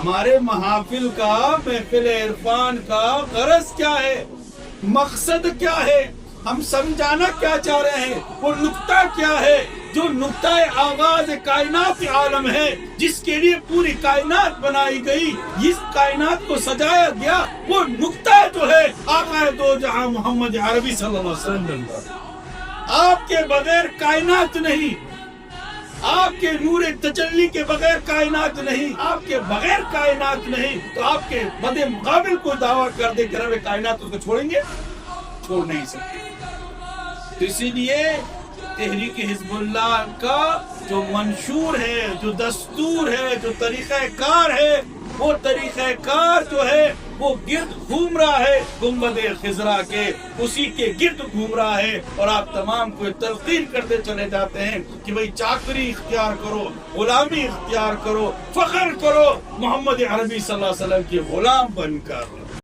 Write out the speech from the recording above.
ہمارے محافل کا، محفل عرفان کا غرض کیا ہے، مقصد کیا ہے، ہم سمجھانا کیا چاہ رہے ہیں، وہ نقطہ کیا ہے جو نقطہ آغاز کائنات عالم ہے، جس کے لیے پوری کائنات بنائی گئی، اس کائنات کو سجایا گیا، وہ نقطہ جو ہے آقا دو جہاں محمد عربی صلی اللہ علیہ وسلم۔ آپ کے بغیر کائنات نہیں، آپ کے نور تجلی کے بغیر کائنات نہیں، آپ کے بغیر کائنات نہیں، تو آپ کے مد مقابل کو دعویٰ کر دے کر کائنات اس کو چھوڑیں گے؟ چھوڑ نہیں سکتے۔ تو اسی لیے تحریک حزب اللہ کا جو منشور ہے، جو دستور ہے، جو طریقہ کار ہے، وہ طریقہ کار جو ہے وہ گرد گھوم رہا ہے گنبد خضرا کے، اسی کے گرد گھوم رہا ہے، اور آپ تمام کو تلقین کرتے چلے جاتے ہیں کہ بھئی چاکری اختیار کرو، غلامی اختیار کرو، فخر کرو محمد عربی صلی اللہ علیہ وسلم کے غلام بن کر۔